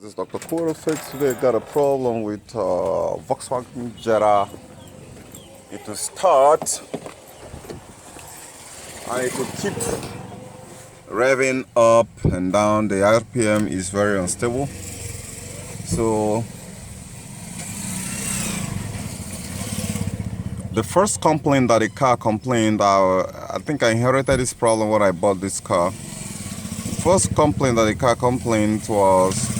This is Dr. Fix. Today got a problem with Volkswagen Jetta. It will start and it will keep revving up and down. The RPM is very unstable. So the first complaint that the car complained, I think I inherited this problem when I bought this car. First complaint that the car complained was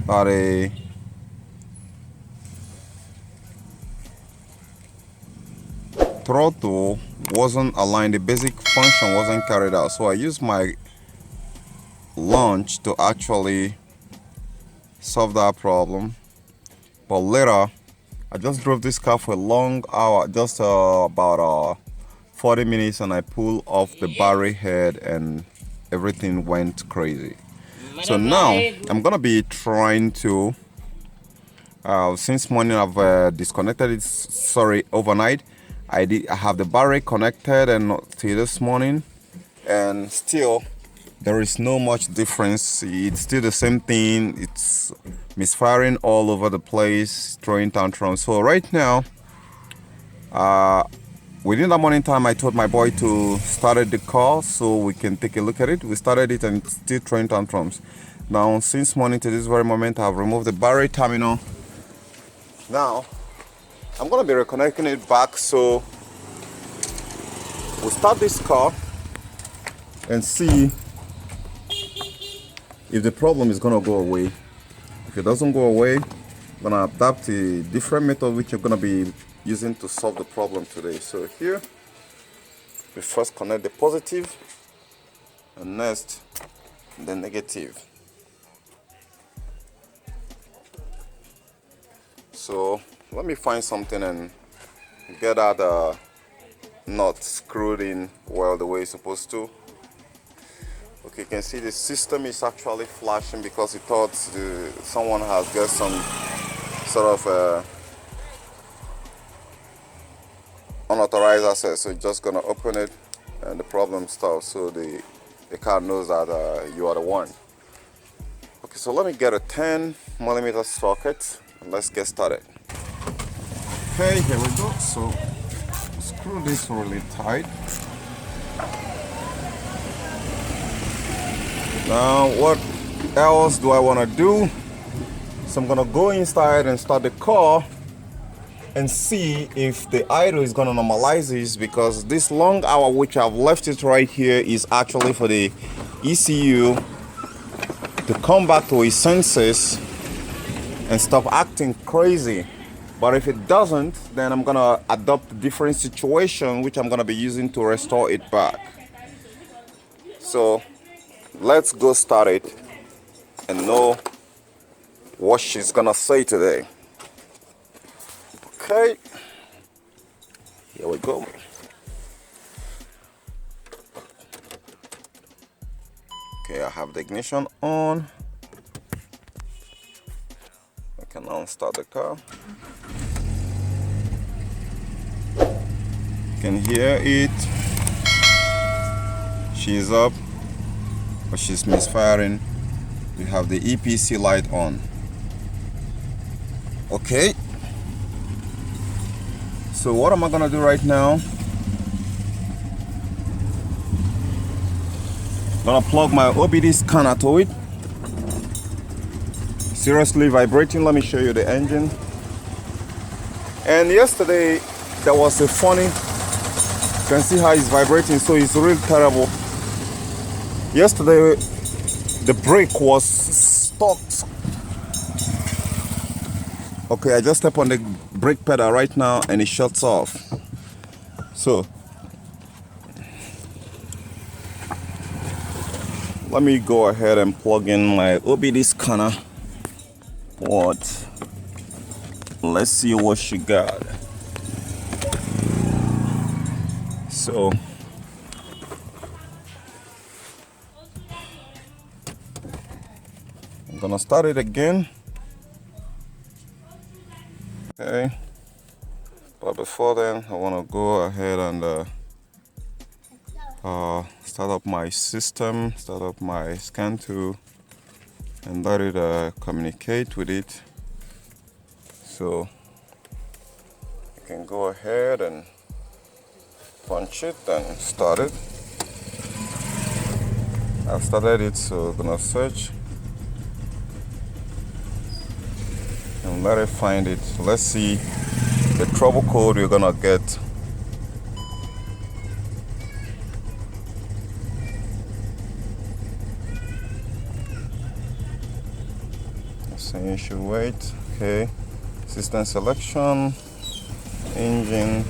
that a throttle wasn't aligned, the basic function wasn't carried out. So I used my launch to actually solve that problem. But later, I just drove this car for a long hour, just about 40 minutes, and I pulled off the battery head and everything went crazy. So now I'm gonna be trying to since morning I've disconnected it overnight. I have the battery connected and till this morning, and still there is no much difference. It's still the same thing. It's misfiring all over the place, throwing tantrums. So right now, within the morning time, I told my boy to start the car so we can take a look at it. We started it and it's still throwing tantrums. Now, since morning to this very moment, I've removed the battery terminal. Now, I'm gonna be reconnecting it back. So we'll start this car and see if the problem is gonna go away. If it doesn't go away, I'm gonna adapt a different method which you're gonna be using to solve the problem today. So here, we first connect the positive and next the negative. So let me find something and get that nut screwed in well the way it's supposed to. Okay, you can see the system is actually flashing because it thought someone has got some sort of unauthorized access. So it's just gonna open it and the problem stops. So the car knows that you are the one. Okay, so let me get a 10mm socket and let's get started. Okay, here we go. So screw this really tight. Now what else do I want to do? So I'm gonna go inside and start the car and see if the idle is gonna normalize this, because this long hour which I've left it right here is actually for the ECU to come back to its senses and stop acting crazy. But if it doesn't, then I'm gonna adopt a different situation which I'm gonna be using to restore it back. So let's go start it and know what she's gonna say today. Okay, here we go. Okay, I have the ignition on. I can now start the car. You can hear it. She's up, but she's misfiring. We have the EPC light on. Okay. So what am I gonna do right now? I'm gonna plug my OBD scanner to it. Seriously vibrating. Let me show you the engine. And yesterday there was a funny, you can see how it's vibrating, so it's really terrible. Yesterday the brake was stuck. Okay, I just step on the brake pedal right now and it shuts off. So let me go ahead and plug in my OBD scanner. What? Let's see what she got. So I'm gonna start it again. Okay, but before then I want to go ahead and start up my system, start up my scan tool, and let it communicate with it. So you can go ahead and punch it and start it. I've started it, so I'm gonna search and let it find it. So let's see the trouble code we're gonna get. So you should wait. Okay, system selection, engine.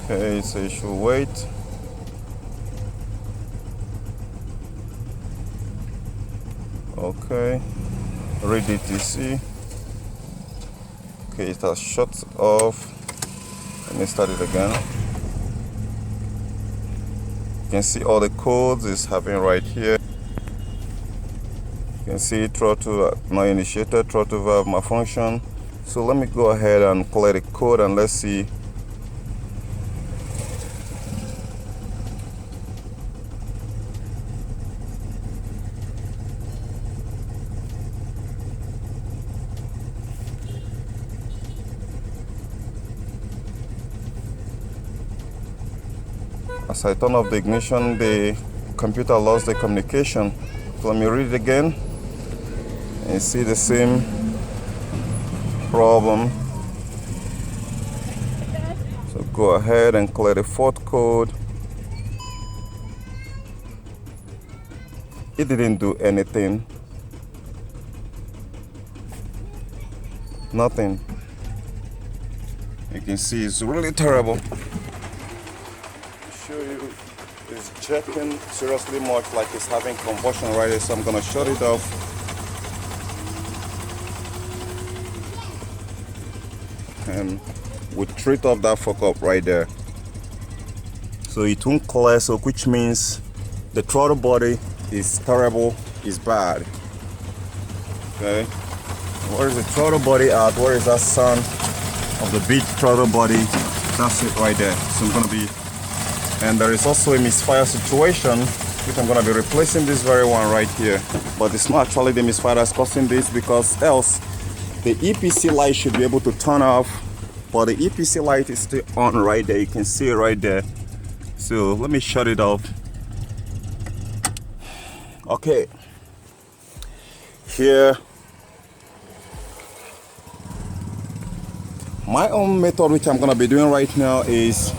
Okay, so you should wait. Okay, read ETC. Okay, it has shut off. Let me start it again. You can see all the codes it's having right here. You can see throttle not initiated, throttle valve malfunction. So let me go ahead and play the code and let's see. As I turn off the ignition, the computer lost the communication. So let me read it again and see the same problem. So go ahead and clear the fourth code. It didn't do anything. Nothing. You can see it's really terrible. Show you, it's jerking seriously much, like it's having combustion right there. So I'm gonna shut it off. And we treat off that fuck up right there. So it won't clear, so which means the throttle body is terrible, is bad. Okay, where is the throttle body at? Where is that sound of the big throttle body? That's it right there. So I'm gonna be, and there is also a misfire situation, which I'm gonna be replacing this very one right here. But it's not actually the misfire that's causing this, because else the EPC light should be able to turn off, but the EPC light is still on right there. You can see it right there. So let me shut it off. Okay, here my own method, which I'm gonna be doing right now, is,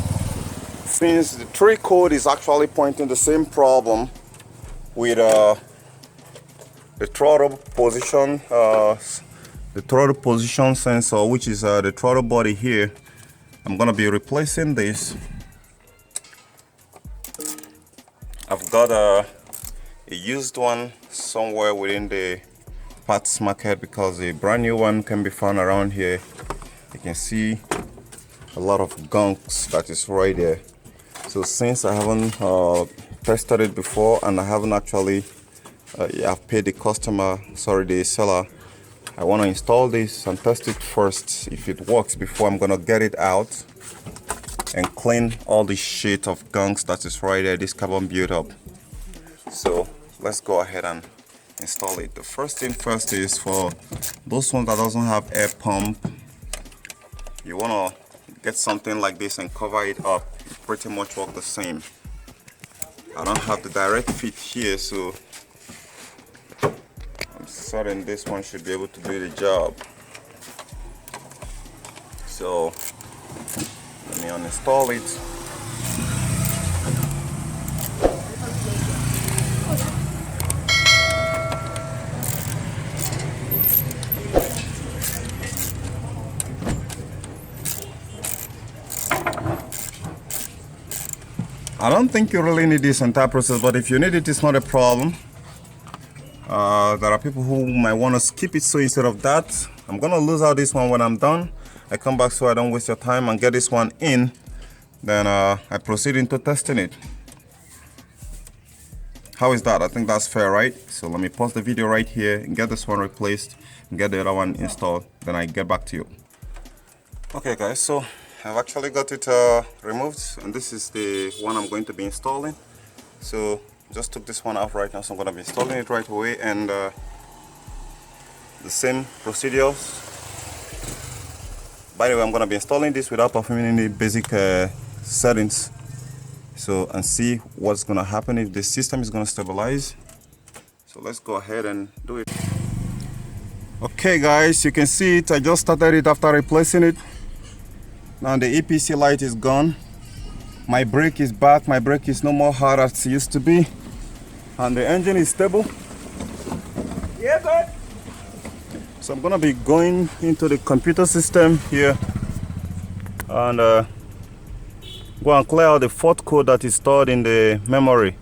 since the tree code is actually pointing the same problem with the throttle position sensor, which is the throttle body here, I'm gonna be replacing this. I've got a used one somewhere within the parts market, because a brand new one can be found around here. You can see a lot of gunks that is right there. So since I haven't tested it before, and I haven't actually I've paid the seller, I want to install this and test it first if it works before I'm gonna get it out and clean all the shit of gunks that is right there, this carbon buildup. So let's go ahead and install it. The first thing first is, for those ones that doesn't have air pump, you want to get something like this and cover it up. It pretty much work the same. I don't have the direct fit here, so I'm certain this one should be able to do the job. So let me uninstall it. I don't think you really need this entire process, but if you need it, it's not a problem. There are people who might want to skip it, so instead of that, I'm gonna lose out this one when I'm done. I come back so I don't waste your time and get this one in. Then I proceed into testing it. How is that? I think that's fair, right? So let me pause the video right here and get this one replaced and get the other one installed. Then I get back to you. Okay guys, so I've actually got it removed, and this is the one I'm going to be installing. So just took this one off right now, so I'm going to be installing it right away, and the same procedures. By the way, I'm going to be installing this without performing any basic settings, so and see what's going to happen if the system is going to stabilize. So let's go ahead and do it. Okay guys, you can see it. I just started it after replacing it. Now the EPC light is gone. My brake is back. My brake is no more hard as it used to be, and the engine is stable. Yeah, bud. So I'm gonna be going into the computer system here and go and clear out the fault code that is stored in the memory.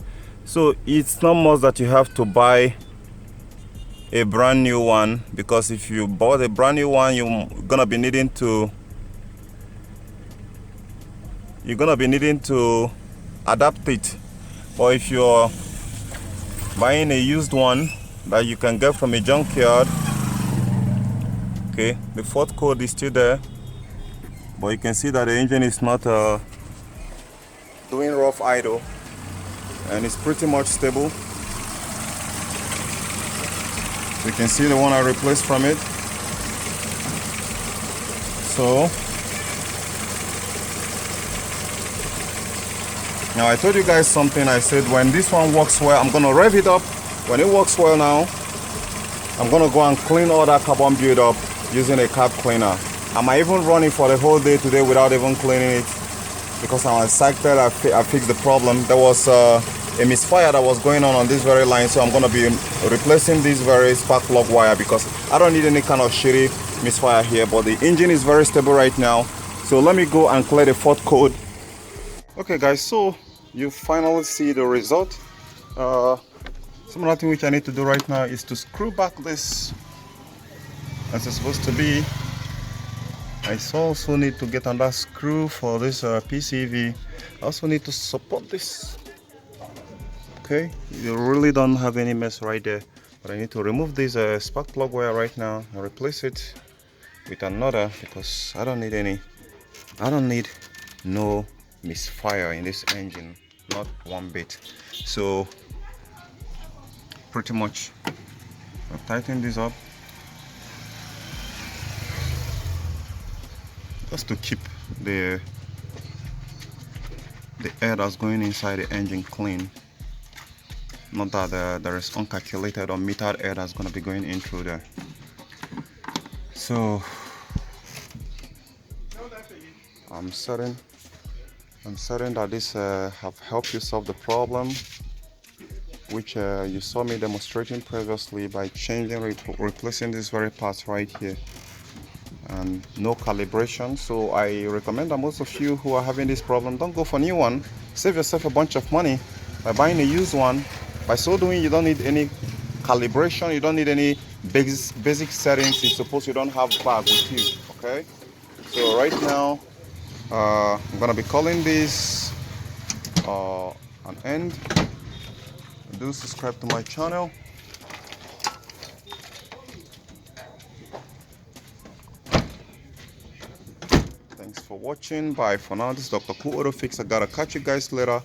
So it's not much that you have to buy a brand new one, because if you bought a brand new one, you're gonna be needing to adapt it. Or if you're buying a used one that you can get from a junkyard, okay, the fault code is still there, but you can see that the engine is not doing rough idle, and it's pretty much stable. You can see the one I replaced from it. So now I told you guys something. I said when this one works well, I'm gonna rev it up. When it works well now, I'm gonna go and clean all that carbon buildup using a carb cleaner. I might even run it for the whole day today without even cleaning it, because I'm excited I fixed the problem. There was a misfire that was going on this very line, so I'm going to be replacing this very spark plug wire, because I don't need any kind of shitty misfire here, but the engine is very stable right now. So let me go and clear the fault code. Okay guys, so you finally see the result. Some other thing which I need to do right now is to screw back this as it's supposed to be. I also need to get on that screw for this PCV. I also need to support this. Okay, you really don't have any mess right there, but I need to remove this spark plug wire right now and replace it with another, because I don't need no misfire in this engine, not one bit. So pretty much I'll tighten this up just to keep the air that's going inside the engine clean. Not that there is uncalculated or metered air that's going to be going in through there. So I'm certain that this have helped you solve the problem, which you saw me demonstrating previously by replacing these very parts right here, and no calibration. So I recommend that most of you who are having this problem, don't go for a new one. Save yourself a bunch of money by buying a used one. By so doing, you don't need any calibration, you don't need any basic settings. It's supposed you don't have bag with you. Okay, so right now I'm gonna be calling this an end. Do subscribe to my channel. Thanks for watching. Bye for now. This is Dr. Cool Auto Fix. I gotta catch you guys later.